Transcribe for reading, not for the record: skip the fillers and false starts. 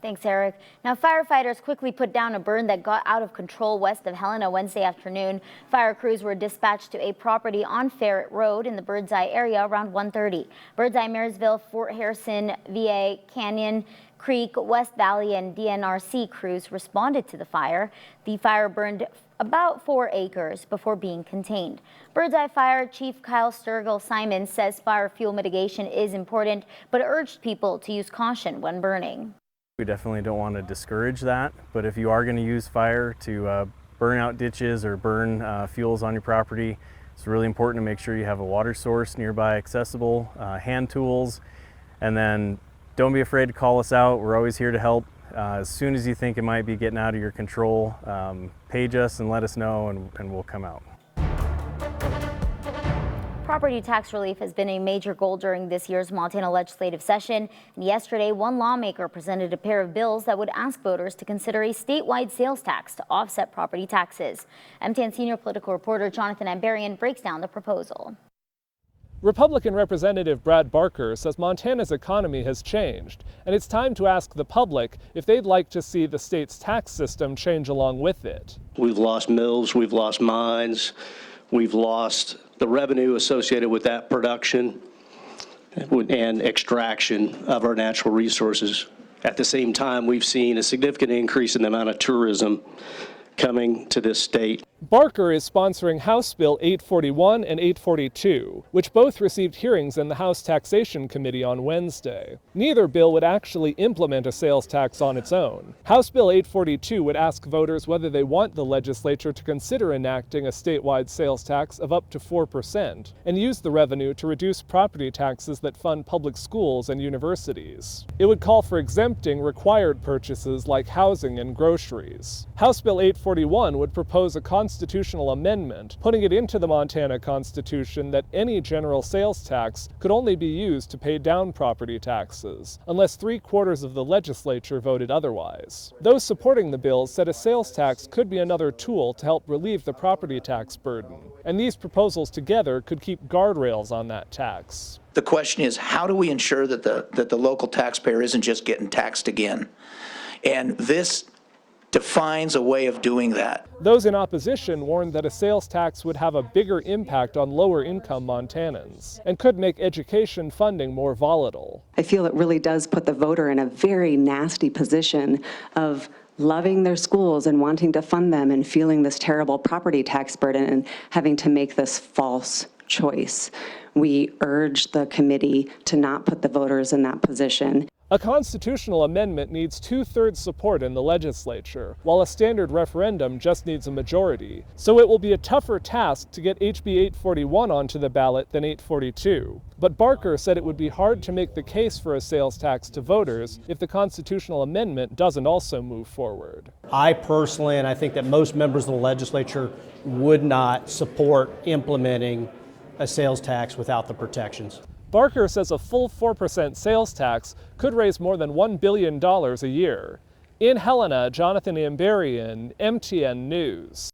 Thanks, Eric. Now, firefighters quickly put down a burn that got out of control west of Helena Wednesday afternoon. Fire crews were dispatched to a property on Ferret Road in the Birdseye area around 1:30. Birdseye, Marysville, Fort Harrison, VA, Canyon Creek, West Valley, and DNRC crews responded to the fire. The fire burned about 4 acres before being contained. Birdseye Fire Chief Kyle Sturgill-Simon says fire fuel mitigation is important, but urged people to use caution when burning. We definitely don't want to discourage that, but if you are going to use fire to burn out ditches or burn fuels on your property, it's really important to make sure you have a water source nearby accessible, hand tools, and then don't be afraid to call us out. We're always here to help. As soon as you think it might be getting out of your control, page us and let us know, and we'll come out. Property tax relief has been a major goal during this year's Montana legislative session. And yesterday, one lawmaker presented a pair of bills that would ask voters to consider a statewide sales tax to offset property taxes. MTN senior political reporter Jonathan Ambarian breaks down the proposal. Republican Representative Brad Barker says Montana's economy has changed, and it's time to ask the public if they'd like to see the state's tax system change along with it. We've lost mills, we've lost mines, we've lost the revenue associated with that production and extraction of our natural resources. At the same time, we've seen a significant increase in the amount of tourism coming to this state. Barker is sponsoring House Bill 841 and 842, which both received hearings in the House Taxation Committee on Wednesday. Neither bill would actually implement a sales tax on its own. House Bill 842 would ask voters whether they want the legislature to consider enacting a statewide sales tax of up to 4% and use the revenue to reduce property taxes that fund public schools and universities. It would call for exempting required purchases like housing and groceries. House Bill 841 would propose a constitutional amendment, putting it into the Montana Constitution that any general sales tax could only be used to pay down property taxes, unless 3/4 of the legislature voted otherwise. Those supporting the bill said a sales tax could be another tool to help relieve the property tax burden, and these proposals together could keep guardrails on that tax. The question is, how do we ensure that the local taxpayer isn't just getting taxed again? And this defines a way of doing that. Those in opposition warned that a sales tax would have a bigger impact on lower-income Montanans and could make education funding more volatile. I feel it really does put the voter in a very nasty position of loving their schools and wanting to fund them and feeling this terrible property tax burden and having to make this false choice. We urge the committee to not put the voters in that position. A constitutional amendment needs 2/3 support in the legislature, while a standard referendum just needs a majority. So it will be a tougher task to get HB 841 onto the ballot than 842. But Barker said it would be hard to make the case for a sales tax to voters if the constitutional amendment doesn't also move forward. I personally, and I think that most members of the legislature, would not support implementing a sales tax without the protections. Barker says a full 4% sales tax could raise more than $1 billion a year. In Helena, Jonathan Ambarian, MTN News.